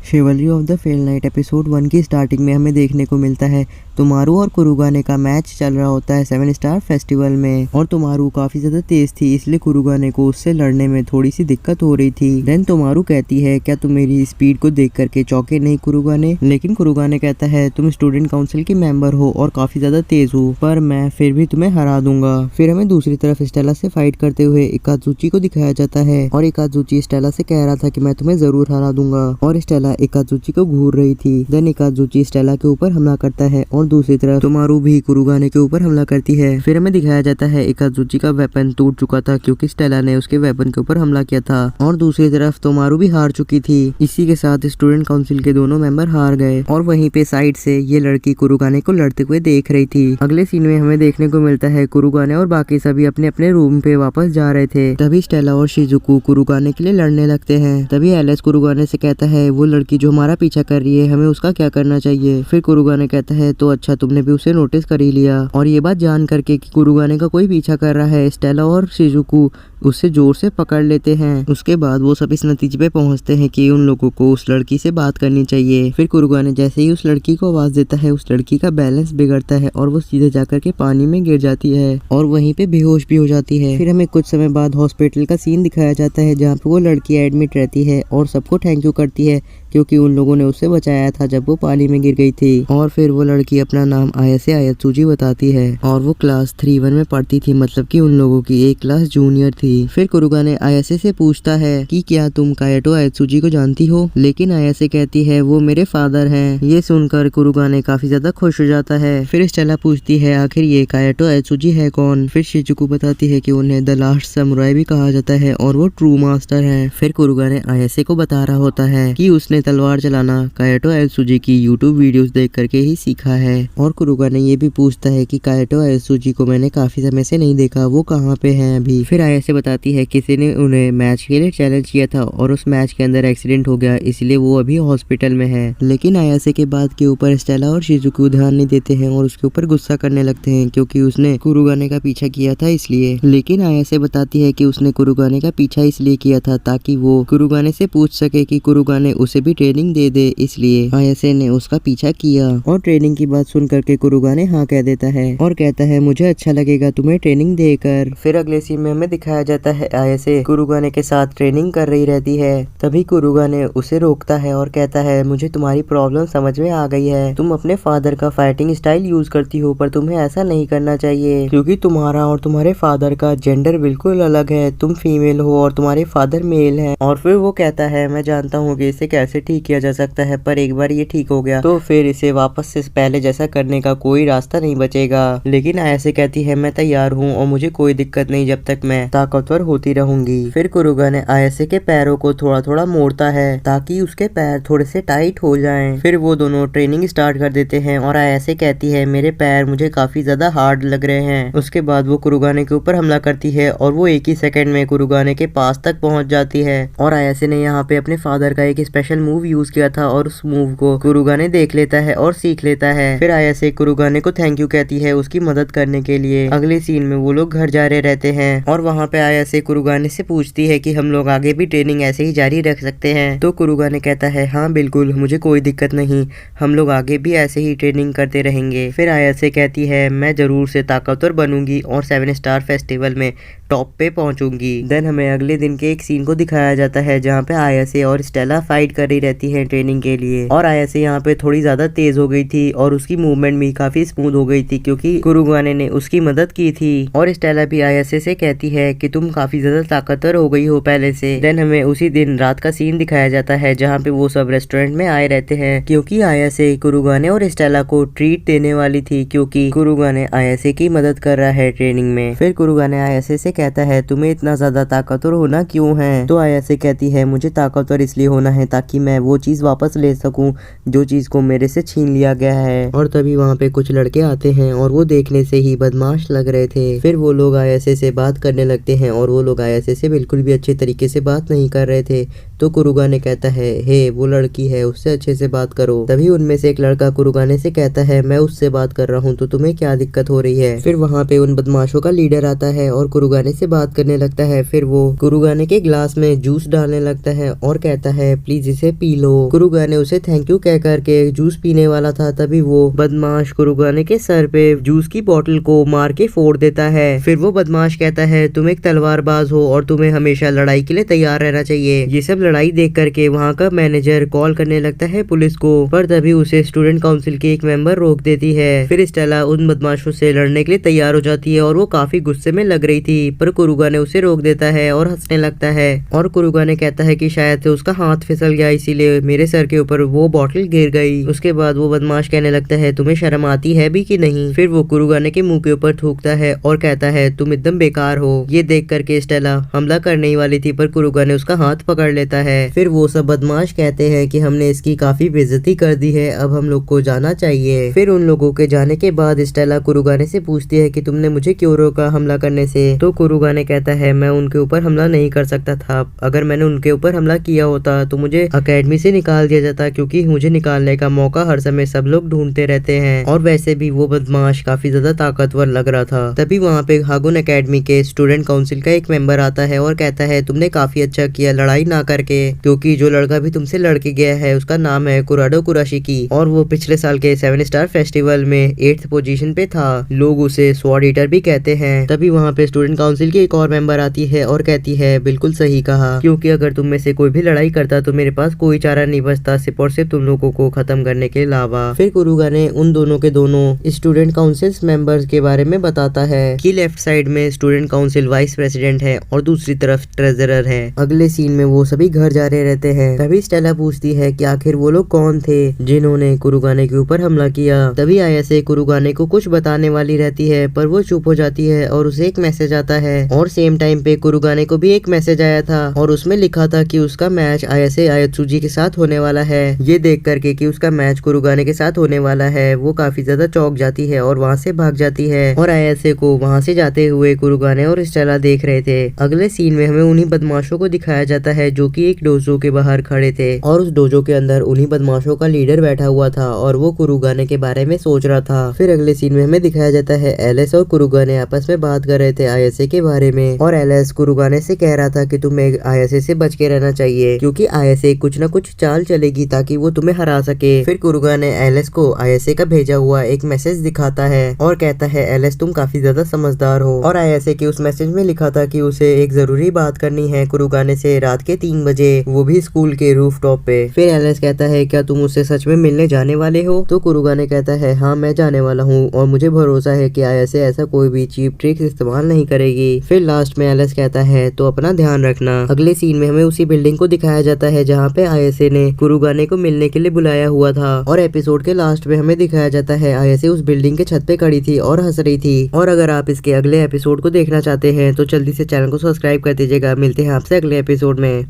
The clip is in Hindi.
शिवलरी of the fail night episode 1 की स्टार्टिंग में हमें देखने को मिलता है तुमारू और कुरुगाने का मैच चल रहा होता है 7 स्टार फेस्टिवल में। और तुमारू काफी ज्यादा तेज थी, इसलिए कुरुगाने को उससे लड़ने में थोड़ी सी दिक्कत हो रही थी। देन तुमारू कहती है, क्या तुम मेरी स्पीड को देख करके चौंके नहीं कुरुगाने? लेकिन कुरुगाने कहता है, तुम स्टूडेंट काउंसिल की मेंबर हो और काफी ज्यादा तेज हो, पर मैं फिर भी तुम्हें हरा दूंगा। फिर हमें दूसरी तरफ स्टेला से फाइट करते हुए इकाजुची को दिखाया जाता है और इकाजुची स्टेला से कह रहा था कि मैं तुम्हें जरूर हरा दूंगा, और स्टेला इकाजुची को घूर रही थी। देन इकाजुची स्टेला के ऊपर हमला करता है और दूसरी तरफ तुमारू भी कुरुगाने के ऊपर हमला करती है। फिर हमें दिखाया जाता है इकाजुची का वेपन टूट चुका था क्योंकि स्टेला ने उसके वेपन के ऊपर हमला किया था, और दूसरी तरफ तुमारू भी हार चुकी थी। इसी के साथ स्टूडेंट काउंसिल के दोनों मेंबर हार गए और वहीं पे साइड से ये लड़की कुरुगाने को लड़ते हुए देख रही थी। अगले सीन में हमें देखने को मिलता है कुरुगाने और बाकी सभी अपने अपने रूम पे वापस जा रहे थे। तभी स्टेला और शिजुकू कुरुगाने के लिए लड़ने लगते हैं। तभी एलिस कुरुगाने से कहता है, वो लड़की जो हमारा पीछा कर रही है, हमें उसका क्या करना चाहिए? फिर कुरुगाने कहता है, तो अच्छा तुमने भी उसे नोटिस कर ही लिया। और ये बात जान करके कि कुरुगाने का कोई पीछा कर रहा है, स्टेला और शिजुकू उससे जोर से पकड़ लेते हैं। उसके बाद वो सब इस नतीजे पे पहुंचते हैं कि उन लोगों को उस लड़की से बात करनी चाहिए। फिर कुरुगाने जैसे ही उस लड़की को आवाज देता है, उस लड़की का बैलेंस बिगड़ता है और वो सीधे जाकर के पानी में गिर जाती है और वहीं पे बेहोश भी हो जाती है। फिर हमें कुछ समय बाद हॉस्पिटल का सीन दिखाया जाता है जहाँ पे वो लड़की एडमिट रहती है और सबको थैंक यू करती है क्योंकि उन लोगों ने उसे बचाया था जब वो पानी में गिर गई थी। और फिर वो लड़की अपना नाम आयासे आयात्सुजी बताती है और वो क्लास 3-1 में पढ़ती थी, मतलब कि उन लोगों की एक क्लास जूनियर थी। फिर कुरुगाने आयासे से पूछता है कि क्या तुम कायाटो आयात्सुजी को जानती हो? लेकिन आयासे कहती है, वो मेरे फादर हैं। ये सुनकर कुरुगाने काफी ज्यादा खुश हो जाता है। फिर स्टेला पूछती है, आखिर ये कायाटो आयात्सुजी है कौन? फिर शिजुकू बताती है कि उन्हें द लास्ट समुराई भी कहा जाता है और वो ट्रू मास्टर है। फिर कुरुगाने आयासे को बता रहा होता है कि उसने तलवार चलाना कायाटो आयात्सुजी की यूट्यूब वीडियोस देख करके ही सीखा है। और कुरुगाने ये भी पूछता है कि कायाटो आयात्सुजी को मैंने काफी समय से नहीं देखा, वो कहाँ पे हैं अभी? फिर आयासे बताती है किसी ने उन्हें मैच के लिए चैलेंज किया था और उस मैच के अंदर एक्सीडेंट हो गया, इसलिए वो अभी हॉस्पिटल में है। लेकिन आयासे के बात के ऊपर स्टेला और शिजुकू ध्यान नहीं देते हैं और उसके ऊपर गुस्सा करने लगते हैं क्योंकि उसने कुरुगाने का पीछा किया था इसलिए। लेकिन आयासे बताती है कि उसने कुरुगाने का पीछा इसलिए किया था ताकि वो कुरुगाने से पूछ सके कि कुरुगाने उसे भी ट्रेनिंग दे दे, इसलिए आयासे ने उसका पीछा किया। और ट्रेनिंग की बात सुन करके कुरुगाने हाँ कह देता है और कहता है, मुझे अच्छा लगेगा तुम्हें ट्रेनिंग देकर। फिर अगले सीन में हमें दिखाया जाता है आयासे कुरुगाने के साथ ट्रेनिंग कर रही रहती है। तभी कुरुगाने उसे रोकता है और कहता है, मुझे तुम्हारी प्रॉब्लम समझ में आ गई है। तुम अपने फादर का फाइटिंग स्टाइल यूज करती हो, पर तुम्हें ऐसा नहीं करना चाहिए क्योंकि तुम्हारा और तुम्हारे फादर का जेंडर बिल्कुल अलग है। तुम फीमेल हो और तुम्हारे फादर मेल है। और फिर वो कहता है, मैं जानता हूँ कि इसे कैसे ठीक किया जा सकता है, पर एक बार ये ठीक हो गया तो फिर इसे वापस से पहले जैसा करने का कोई रास्ता नहीं बचेगा। लेकिन आयासे कहती है, मैं तैयार हूँ और मुझे कोई दिक्कत नहीं जब तक मैं ताकतवर होती रहूंगी। फिर कुरुगाने आयासे के पैरों को थोड़ा थोड़ा मोड़ता है ताकि उसके पैर थोड़े से टाइट हो जाएं। फिर वो दोनों ट्रेनिंग स्टार्ट कर देते हैं और आयासे कहती है, मेरे पैर मुझे काफी ज्यादा हार्ड लग रहे हैं। उसके बाद वो कुरुगाने के ऊपर हमला करती है और वो एक ही सेकंड में कुरुगाने के पास तक पहुंच जाती है। और आयासे ने यहाँ पे अपने फादर का एक स्पेशल मूव यूज किया था और उस मूव को कुरुगाने देख लेता है और सीख लेता है। फिर आयासे कुरुगाने को थैंक यू कहती है उसकी मदद करने के लिए। अगले सीन में वो लोग घर जा रहे रहते हैं और वहाँ पे आयासे कुरुगाने से पूछती है कि हम लोग आगे भी ट्रेनिंग ऐसे ही जारी रख सकते हैं? तो कुरुगाने कहता है, हाँ बिल्कुल, मुझे कोई दिक्कत नहीं, हम लोग आगे भी ऐसे ही ट्रेनिंग करते रहेंगे। फिर आयासे कहती है, मैं जरूर से ताकतवर बनूंगी और 7 स्टार फेस्टिवल में टॉप पे पहुंचूंगी। देन हमें अगले दिन के एक सीन को दिखाया जाता है जहाँ पे आयासे और स्टेला फाइट कर रही रहती है ट्रेनिंग के लिए। और आयासे यहाँ पे थोड़ी ज्यादा तेज हो गई थी और उसकी मूवमेंट भी काफी स्मूथ हो गई थी क्योंकि कुरुगाने ने उसकी मदद की थी। और स्टेला भी आयासे से कहती है कि तुम काफी ज्यादा ताकतवर हो गई हो पहले से। देन हमें उसी दिन रात का सीन दिखाया जाता है जहाँ पे वो सब रेस्टोरेंट में आए रहते हैं क्योंकि आयासे कुरुगाने और स्टेला को ट्रीट देने वाली थी क्योंकि कुरुगाने आयासे की मदद कर रहा है ट्रेनिंग में। फिर कुरुगाने आयासे से कहता है, तुम्हें इतना ज्यादा ताकतवर होना क्यों है? तो आयासे कहती है, मुझे ताकतवर इसलिए होना है ताकि मैं वो चीज वापस ले सकूं जो चीज को मेरे से छीन लिया गया है। और तभी वहाँ पे कुछ लड़के आते हैं और वो देखने से ही बदमाश लग रहे थे। फिर वो लोग आयासे से बात करने लगते हैं और वो लोग आयासे से बिल्कुल भी अच्छे तरीके से बात नहीं कर रहे थे। तो कुरुगाने कहता है हे वो लड़की है, उससे अच्छे से बात करो। तभी उनमें से एक लड़का कुरुगाने से कहता है मैं उससे बात कर रहा हूँ तो तुम्हें क्या दिक्कत हो रही है। फिर वहाँ पे उन बदमाशों का लीडर आता है और कुरुगाने से बात करने लगता है। फिर वो कुरुगाने के ग्लास में जूस डालने लगता है और कहता है प्लीज इसे पी लो। कुरुगाने उसे थैंक यू कह करके जूस पीने वाला था, तभी वो बदमाश कुरुगाने के सर पे जूस की बोतल को मार के फोड़ देता है। फिर वो बदमाश कहता है तुम एक तलवारबाज हो और तुम्हें हमेशा लड़ाई के लिए तैयार रहना चाहिए। ये सब लड़ाई देख करके वहाँ का मैनेजर कॉल करने लगता है पुलिस को, पर तभी उसे स्टूडेंट काउंसिल की एक मेंबर रोक देती है। फिर स्टेला उन बदमाशों से लड़ने के लिए तैयार हो जाती है और वो काफी गुस्से में लग रही थी, पर कुरुगाने उसे रोक देता है और हंसने लगता है। और कुरुगाने कहता है कि शायद से उसका हाथ फिसल गया इसीलिए मेरे सर के ऊपर वो बॉटल गिर गई। उसके बाद वो बदमाश कहने लगता है तुम्हें शर्म आती है भी कि नहीं। फिर वो कुरुगाने के मुंह के ऊपर थूकता है और कहता है तुम एकदम बेकार हो। ये देख करके स्टेला हमला करने ही वाली थी, पर कुरुगाने उसका हाथ पकड़ लेता है। फिर वो सब बदमाश कहते हैं कि हमने इसकी काफी बेइज्जती कर दी है, अब हम लोग को जाना चाहिए। फिर उन लोगों के जाने के बाद स्टेला कुरुगाने से पूछती है कि तुमने मुझे क्यों रोका हमला करने से। तो कुरुगाने कहता है मैं उनके ऊपर हमला नहीं कर सकता था, अगर मैंने उनके ऊपर हमला किया होता तो मुझे अकेडमी से निकाल दिया जाता, क्योंकि मुझे निकालने का मौका हर समय सब लोग ढूंढते रहते हैं। और वैसे भी वो बदमाश काफी ज्यादा ताकतवर लग रहा था। तभी वहाँ पे हागुन अकेडमी के स्टूडेंट काउंसिल का एक मेंबर आता है और कहता है तुमने काफी अच्छा किया लड़ाई ना करके, क्योंकि जो लड़का भी तुमसे लड़के गया है उसका नाम है कुराडो कुराशिकी और वो पिछले साल के 7 स्टार फेस्टिवल में 8th पोजीशन पे था। लोग उसे स्वॉर्ड ईटर भी कहते हैं। तभी वहाँ पे स्टूडेंट काउंसिल की एक और मेंबर आती है और कहती है बिल्कुल सही कहा, क्योंकि अगर तुम में से कोई भी लड़ाई करता तो मेरे पास कोई चारा नहीं बचता सिर्फ और सिर्फ तुम लोगों को खत्म करने के अलावा। फिर कुरुगाने उन दोनों के दोनों स्टूडेंट काउंसिल मेंबर्स के बारे में बताता है कि लेफ्ट साइड में स्टूडेंट काउंसिल वाइस प्रेसिडेंट है और दूसरी तरफ ट्रेजरर है। अगले सीन में वो सभी घर जा रहे रहते हैं। तभी स्टेला पूछती है कि आखिर वो लोग कौन थे जिन्होंने कुरुगाने के ऊपर हमला किया। तभी आयासे कुरुगाने को कुछ बताने वाली रहती है, पर वो चुप हो जाती है और उसे एक मैसेज आता है। और सेम टाइम पे कुरुगाने को भी एक मैसेज आया था और उसमें लिखा था कि उसका मैच आयासे आयात्सुजी के साथ होने वाला है। ये देख करके कि उसका मैच कुरुगाने के साथ होने वाला है, वो काफी ज्यादा चौंक जाती है और वहाँ से भाग जाती है। और आयासे को वहाँ से जाते हुए कुरुगाने और स्टेला देख रहे थे। अगले सीन में हमें उन्हीं बदमाशों को दिखाया जाता है जो कि एक डोजो के बाहर खड़े थे और उस डोजो के अंदर उन्हीं बदमाशों का लीडर बैठा हुआ था और वो कुरुगाने के बारे में सोच रहा था। फिर अगले सीन में हमें दिखाया जाता है एलिस और कुरुगाने आपस में बात कर रहे थे आयासे के बारे में और एलिस कुरुगाने से कह रहा था कि तुम्हें आयासे से बच के रहना चाहिए, क्योंकि आयासे कुछ न कुछ चाल चलेगी ताकि वो तुम्हें हरा सके। फिर कुरुगाने एलिस को आयासे का भेजा हुआ एक मैसेज दिखाता है और कहता है एलिस तुम काफी ज्यादा समझदार हो। और आयासे के उस मैसेज में लिखा था कि उसे एक जरूरी बात करनी है कुरुगाने से रात के 3 बजे, वो भी स्कूल के रूफ टॉप पे। फिर एलिस कहता है क्या तुम उससे सच में मिलने जाने वाले हो। तो कुरुगाने कहता है हाँ मैं जाने वाला हूँ और मुझे भरोसा है कि आयासे ऐसा कोई भी चीप ट्रिक्स इस्तेमाल नहीं करेगी। फिर लास्ट में एलिस कहता है तो अपना ध्यान रखना। अगले सीन में हमें उसी बिल्डिंग को दिखाया जाता है जहाँ पे आयासे ने कुरुगाने को मिलने के लिए बुलाया हुआ था और एपिसोड के लास्ट में हमें दिखाया जाता है आयासे उस बिल्डिंग के छत पे खड़ी थी और हंस रही थी। और अगर आप इसके अगले एपिसोड को देखना चाहते हैं तो जल्दी से चैनल को सब्सक्राइब कर दीजिएगा। मिलते हैं आपसे अगले एपिसोड में।